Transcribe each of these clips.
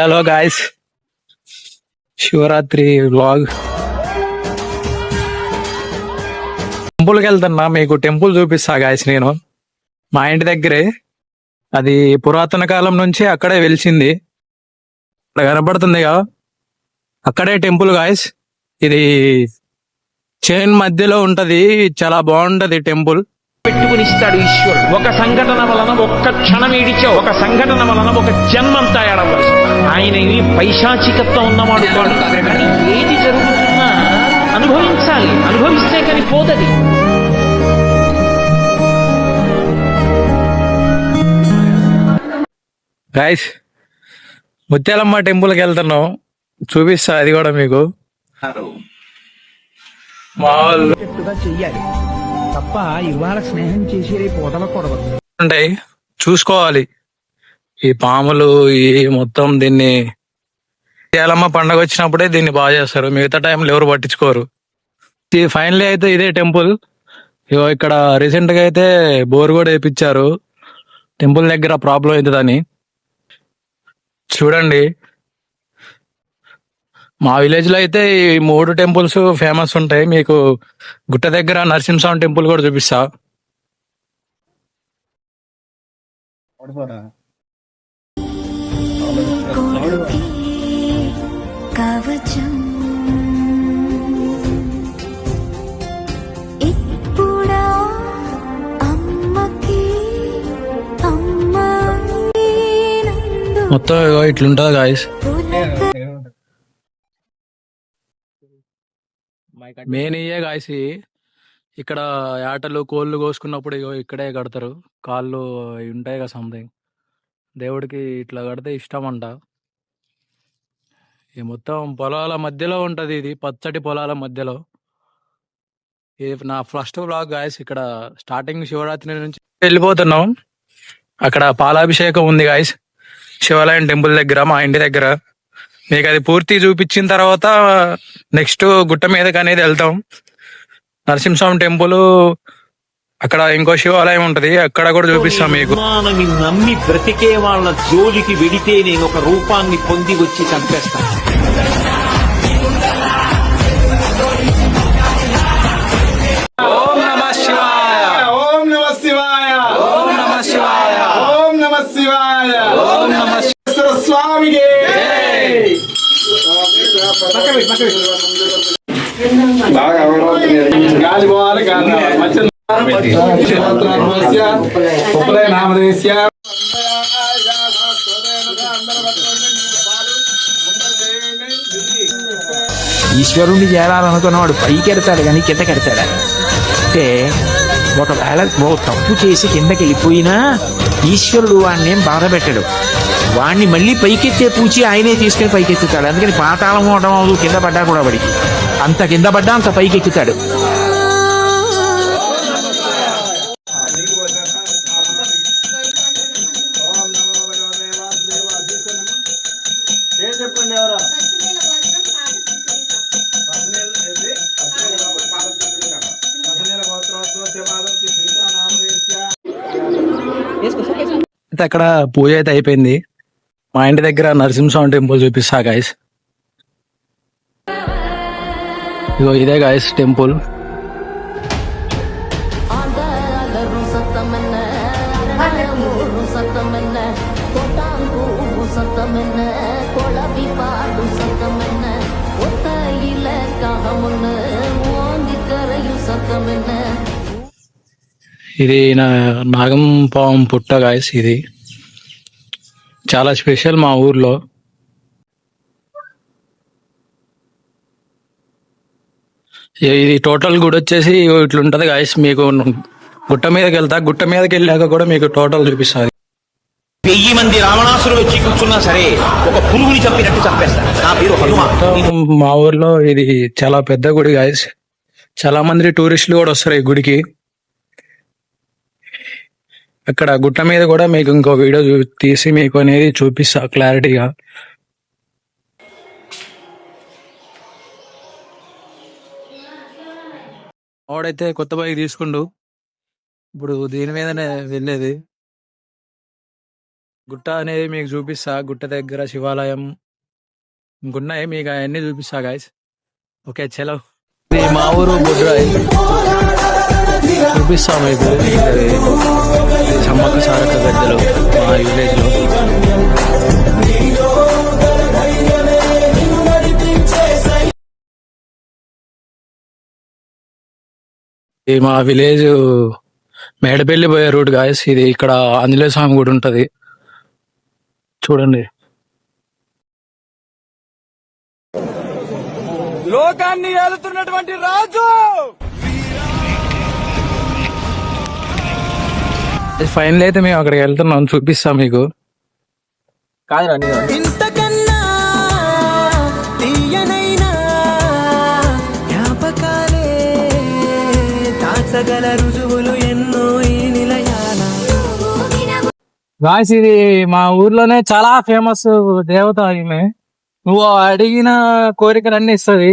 Hello guys, Shivaratri vlog. టెంపుల్కి వెళ్తున్నా, మీకు టెంపుల్ చూపిస్తా గాయస్. నేను మా ఇంటి దగ్గరే, అది పురాతన కాలం నుంచి అక్కడే వెలిసింది. ఇక్కడ కనపడుతుందిగా, అక్కడే టెంపుల్ గాయస్. ఇది చైన్ మధ్యలో ఉంటది, చాలా బాగుంటది టెంపుల్. పెట్టుకుని ఇస్తాడు ఈశ్వరుడు. ఒక సంఘటన వలన ఒక్క క్షణం ఏడిచే, ఒక సంఘటన వలన ఒక జన్మంతా ఏడవలసి. ఆయన పైశాచికత్వం ఉన్నవాడు కాదు. కానీ ఏది జరుగుతున్నా అనుభవించాలి, అనుభవిస్తే కానీ పోదది. గాయస్, ముత్యాలమ్మ టెంపుల్కి వెళ్తున్నాం, చూపిస్తా అది కూడా మీకు. మా వాళ్ళు చెయ్యాలి తప్ప ఇవాళ స్నేహం చేసి రేపు వదలకూడదు. ఉంటాయి, చూసుకోవాలి. ఈ పాములు ఈ మొత్తం దీన్ని ముత్యాలమ్మ పండగ వచ్చినప్పుడే దీన్ని బాగా చేస్తారు, మిగతా టైంలో ఎవరు పట్టించుకోరు. ఫైనలీ అయితే ఇదే టెంపుల్. ఇగో ఇక్కడ రీసెంట్ గా అయితే బోర్ కూడా వేయించారు, టెంపుల్ దగ్గర ప్రాబ్లం అవుతుందని. చూడండి, మా విలేజ్ లో అయితే ఈ 3 టెంపుల్స్ ఫేమస్ ఉంటాయి. మీకు గుట్ట దగ్గర నరసింహస్వామి టెంపుల్ కూడా చూపిస్తా. మొత్తం ఇట్లుంటది గాయస్. మెయిన్ ఇయే గాయస్. ఇక్కడ ఆటలు కోళ్ళు కోసుకున్నప్పుడు ఇగో ఇక్కడే కడతారు, కాళ్ళు ఉంటాయి కదా సంథింగ్. దేవుడికి ఇట్లా కడితే ఇష్టం అంట. ఈ మొత్తం పొలాల మధ్యలో ఉంటది, ఇది పచ్చటి పొలాల మధ్యలో. ఇది నా ఫస్ట్ వ్లాగ్ గాయస్. ఇక్కడ స్టార్టింగ్ శివరాత్రి నుంచి వెళ్ళిపోతున్నాం. అక్కడ పాలాభిషేకం ఉంది గాయస్, శివాలయం టెంపుల్ దగ్గర, మా ఇంటి దగ్గర. మీకు అది పూర్తి చూపించిన తర్వాత నెక్స్ట్ గుట్ట మీదకి అనేది వెళ్తాం. నరసింహస్వామి టెంపుల్, అక్కడ ఇంకో శివాలయం ఉంటది, అక్కడ కూడా చూపిస్తాం మీకు. నమ్మి బ్రతికే వాళ్ళ జోలికి వెడితే నేను ఒక రూపాన్ని పొంది వచ్చి చంపేస్తాను. ఓం నమః శివాయ, ఓం నమః శివాయ, ఓం నమః శివాయ, ఓం నమః శివాయ, ఓం నమః స్వామికి గాలి పోవాలి, గాలి నామదేశ్య. ఈశ్వరుణ్ణి చేరాలనుకున్నవాడు పైకి ఎడతాడు కానీ కిందకి ఎడతాడా అంటే, ఒకవేళ తప్పు చేసి కిందకి వెళ్ళిపోయినా ఈశ్వరుడు వాడిని ఏం బాధ పెట్టడు. వాడిని మళ్ళీ పైకెత్తే పూచి ఆయనే తీసుకుని పైకెత్తుతాడు. అందుకని పాతాళం అవడం కింద పడ్డా కూడా వాడికి అంత కింద పడ్డా అంత పైకెత్తుతాడు. అయితే అక్కడ పూజ అయితే అయిపోయింది. మా ఇంటి దగ్గర నరసింహస్వామి టెంపుల్ చూపిస్తా గాయస్. ఇగో ఇదే గాయస్ టెంపుల్. ఇది నాగం పాము పుట్ట గాయస్. ఇది చాలా స్పెషల్ మా ఊర్లో. ఇది టోటల్ గుడి వచ్చేసి ఇట్లుంటది గాయస్. మీకు గుట్ట మీదకి వెళ్తా, గుట్ట మీదకి వెళ్ళాక కూడా మీకు టోటల్ చూపిస్తుంది. 1000 మంది రావణాసురులు వచ్చి కూర్చున్నా సరే ఒక పురుగుని చంపినట్టు చంపేస్తాడు. నా పేరు హనుమాన్. మా ఊర్లో ఇది చాలా పెద్ద గుడి గాయస్. చాలా మంది టూరిస్టులు కూడా వస్తారు ఈ గుడికి. అక్కడ గుట్ట మీద కూడా మీకు ఇంకో వీడియో తీసి మీకు అనేది చూపిస్తా క్లారిటీగా. వాడైతే కొత్త బైక్ తీసుకుండు, ఇప్పుడు దీని మీదనే వెళ్ళేది. గుట్ట అనేది మీకు చూపిస్తా. గుట్ట దగ్గర శివాలయం ఇంకున్నాయి, మీకు అవన్నీ చూపిస్తా గాయస్. ఓకే చలో. ఇది మా ఊరు బుడ్రాయి చూపిస్తా మీకు. ఇది సమ్మక్క సారక్క గద్దెలు మా విలేజ్ లో. ఇది మా విలేజ్ మేడపల్లి పోయే రూట్ గాయస్. ఇది ఇక్కడ ఆంజనేయ స్వామి గుడి ఉంటది చూడండి. లోకాన్ని ఏలుతున్నటువంటి రాజు. ఫైనల్ అయితే మేము అక్కడికి వెళ్తున్నాం, చూపిస్తాం మీకు. ఇంతకన్నా తీయనైనా జ్ఞాపకాలే దాచగల రుజువులు ఎన్నో ఈ నిలయాల. గాయస్ ఇది మా ఊర్లోనే చాలా ఫేమస్ దేవత ఈమె. నువ్వు అడిగిన కోరికలన్నీ ఇస్తుంది.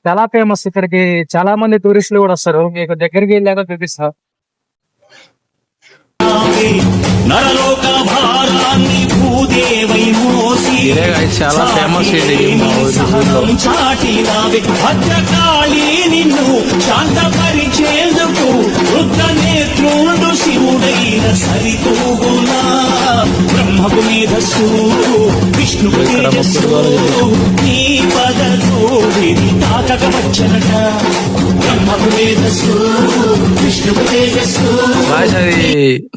చాలా ఫేమస్. ఇక్కడికి చాలా మంది టూరిస్టులు కూడా వస్తారు. మీకు దగ్గరికి వెళ్ళాక చూపిస్తా. నరలోక భారాన్ని భూదేవై మోసి ఇదే గాయస్ చాలా ఫేమస్ ఇది మా ఊర్లో. చాటినావే భద్రకాళి నిన్ను శాంతపరిచేందుకు వృద్ధ నేత్రుడు శివుడైన సరితూగునా బ్రహ్మకు మేధస్సు విష్ణుకు తేజస్సు నీ పదతోడిది తాకక వచ్చనట బ్రహ్మకు మేధస్సు విష్ణుకు తేజస్సు. గాయస్ అది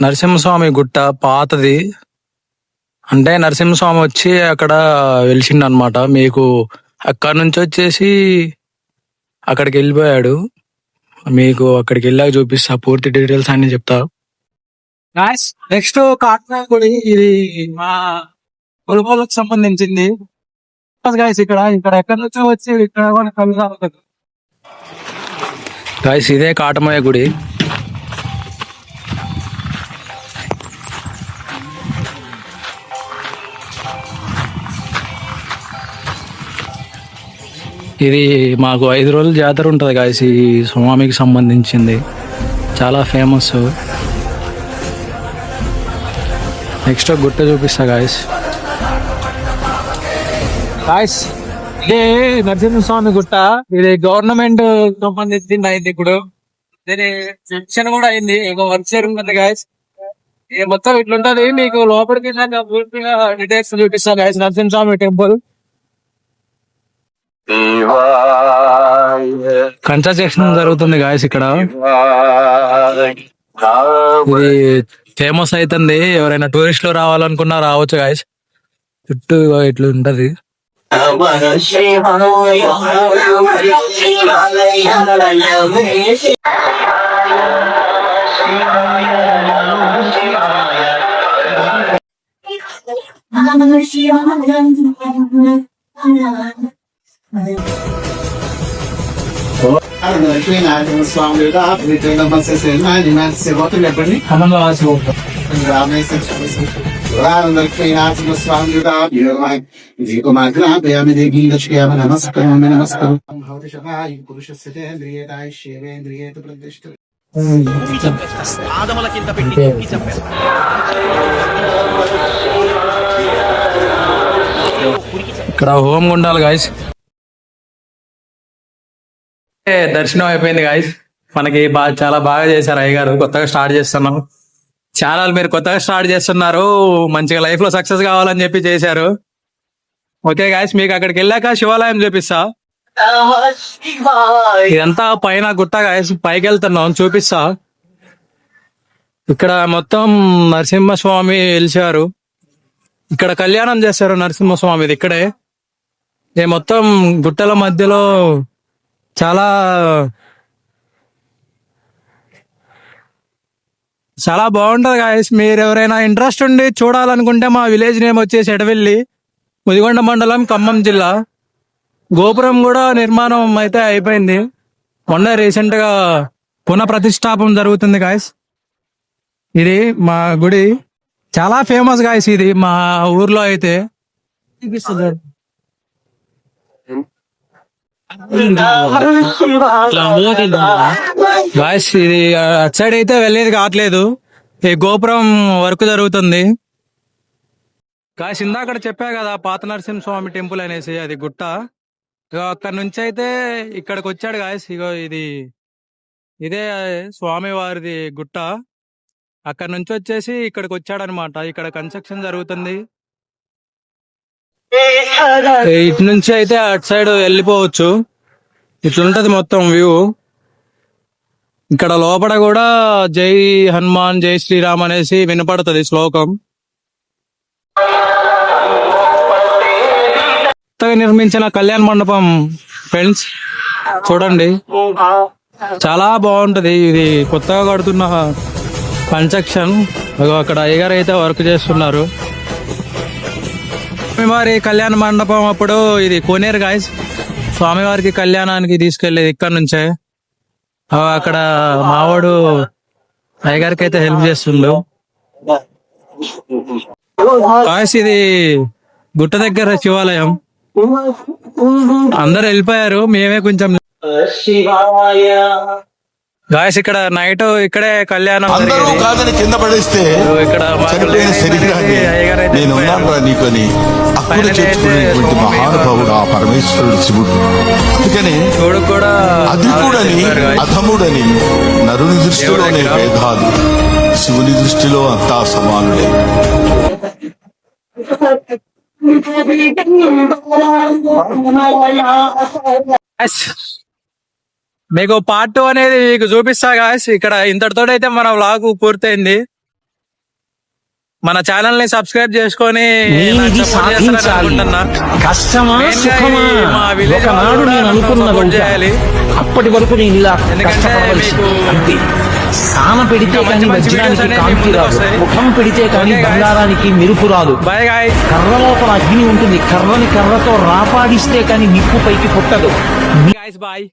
నరసింహస్వామి గుట్ట పాతది. అంటే నరసింహస్వామి వచ్చి అక్కడ వెలిసిండు అనమాట. మీకు అక్కడ నుంచి వచ్చేసి అక్కడికి వెళ్ళిపోయాడు. మీకు అక్కడికి వెళ్ళాక చూపిస్తా, పూర్తి డీటెయిల్స్ అన్ని చెప్తా. నెక్స్ట్ కాట్నా గుడి. ఇది మా కొలుగోలకు సంబంధించింది గాయస్. ఇక్కడ ఎక్కడి నుంచో వచ్చి ఇక్కడ కూడా కలుగుతుంది గాయస్. ఇదే కాటమయ్య గుడి. ఇది మాకు 5 రోజుల జాతర ఉంటుంది గాయస్. ఈ స్వామికి సంబంధించింది చాలా ఫేమస్. నెక్స్ట్ గుట్ట చూపిస్తా గాయస్. గాయస్ ఇదే నరసింహస్వామి గుట్ట. ఇది గవర్నమెంట్ సంబంధించింది అయింది. ఇప్పుడు దీని సెక్షన్ కూడా అయింది. వర్క్ జరుగుతుంది గాయస్. ఇది మొత్తం ఇట్లుంటది. మీకు లోపలికి పూర్తిగా డీటెయిల్స్ చూపిస్తా గాయస్. నరసింహస్వామి టెంపుల్ కన్స్ట్రక్షన్ జరుగుతుంది గాయస్. ఇక్కడ ఇది ఫేమస్ అవుతుంది. ఎవరైనా టూరిస్టులు రావాలనుకున్నా రావచ్చు గాయస్. చుట్టూ ఇట్లా ఉంటది. లక్ష్మీనారాయణస్వామిగా చెప్పండి. ఆదమల కింద పెట్టి చంపారు. ఇక్కడ హోమం ఉండాలి గాయస్. దర్శనం అయిపోయింది గాయస్. మనకి చాలా బాగా చేశారు అయ్యగారు. కొత్తగా స్టార్ట్ చేస్తున్నాం ఛానల్. మీరు కొత్తగా స్టార్ట్ చేస్తున్నారు, మంచిగా లైఫ్ లో సక్సెస్ కావాలని చెప్పి చేశారు. ఓకే గాయస్, మీకు అక్కడికి వెళ్ళాక శివాలయం చూపిస్తా. ఇదంతా పైన గుట్ట గాయస్. పైకి వెళ్తున్నాం, చూపిస్తా. ఇక్కడ మొత్తం నరసింహస్వామి వెలిసారు. ఇక్కడ కళ్యాణం చేశారు నరసింహస్వామిది ఇక్కడే. ఇది మొత్తం గుట్టల మధ్యలో చాలా చాలా బాగుంటది గాయస్. మీరు ఎవరైనా ఇంట్రెస్ట్ ఉండి చూడాలనుకుంటే మా విలేజ్ నేమ్ వచ్చేసి ఎడవెల్లి, ముదిగొండ మండలం, ఖమ్మం జిల్లా. గోపురం కూడా నిర్మాణం అయితే అయిపోయింది. మొన్న రీసెంట్ గా పునఃప్రతిష్టాపన జరుగుతుంది గాయస్. ఇది మా గుడి చాలా ఫేమస్ గాయస్. ఇది మా ఊర్లో అయితే గాయస్ ఇది అటు సైడ్ అయితే వెళ్ళేది కావట్లేదు. ఈ గోపురం వర్క్ జరుగుతుంది. గాయస్ ఇందాక చెప్పా కదా పాత నరసింహ స్వామి టెంపుల్ అనేసి, అది గుట్ట. ఇగో అక్కడ నుంచి అయితే ఇక్కడికి వచ్చాడు గాయస్. ఇగో ఇదే స్వామి వారిది గుట్ట. అక్కడ నుంచి వచ్చేసి ఇక్కడికి వచ్చాడనమాట. ఇక్కడ కన్స్ట్రక్షన్ జరుగుతుంది. ఇటు నుంచి అయితే అటు సైడ్ వెళ్ళిపోవచ్చు. ఇట్లుంటది మొత్తం వ్యూ. ఇక్కడ లోపల కూడా జై హనుమాన్ జై శ్రీరామ్ అనేసి వినపడుతుంది శ్లోకం. కొత్తగా నిర్మించిన కళ్యాణ మండపం ఫ్రెండ్స్, చూడండి చాలా బాగుంటది. ఇది కొత్తగా కడుతున్న కన్స్ట్రక్షన్. అక్కడ అయ్యగారు అయితే వర్క్ చేస్తున్నారు. స్వామివారి కళ్యాణ మండపం అప్పుడు ఇది కోనేరు గాయస్. స్వామివారికి కళ్యాణానికి తీసుకెళ్లేది ఇక్కడ నుంచే. అక్కడ మావాడు అయ్యగారికి అయితే హెల్ప్ చేస్తుండు గాయస్. ఇది గుట్ట దగ్గర శివాలయం. అందరు వెళ్ళిపోయారు, మేమే కొంచెం. గాయస్ ఇక్కడ నైట్ ఇక్కడే కళ్యాణం అందరూ జరిగేది. కాదని కింద పడేస్తే ఇక్కడ చనిపోయిన శరీరాన్ని నేను ఉన్నాను నీకొని అప్పుడు చేర్చుకునేటువంటి మహానుభావుడు ఆ పరమేశ్వరుడు శివుడు. అందుకని చూడు కూడా అధికుడని అధముడని నరుని దృష్టిలోనే భేదాలు, శివుని దృష్టిలో అంతా సమానుడే. Guys, మీకు పార్ట్ 2 అనేది మీకు చూపిస్తా గాయస్. ఇక్కడ ఇంతటితో అయితే మన వ్లాగ్ పూర్తయింది. మన ఛానల్ ని సబ్స్క్రైబ్ చేసుకొని నాకు ఇది support చేస్తారని సాధించాలి. అనుకుంటున్నా. కష్టమా Main గా సుఖమా ఈ మా village ఒకనాడు వాళ్ళు నేను కూడా అనుకున్నది support అవుతా. చేయాలి. అప్పటి వరకు నేను ఇలా ఎందుకంటే కష్టపడవలసింది. మీకు అంతే. సాన పెడితే ఇంకా కానీ మంచి videos వజ్రానికి అనేవి కాంతి ముందుకు రాదు, వస్తాయి. ముఖం పెడితే కానీ Okay, guys. బంగారానికి మెరుపు రాదు. Bye guys. కర్ర లోపల అగ్ని ఉంటుంది, కర్రని కర్రతో రాపాడిస్తే కానీ నిప్పు పైకి పుట్టదు. బాయ్.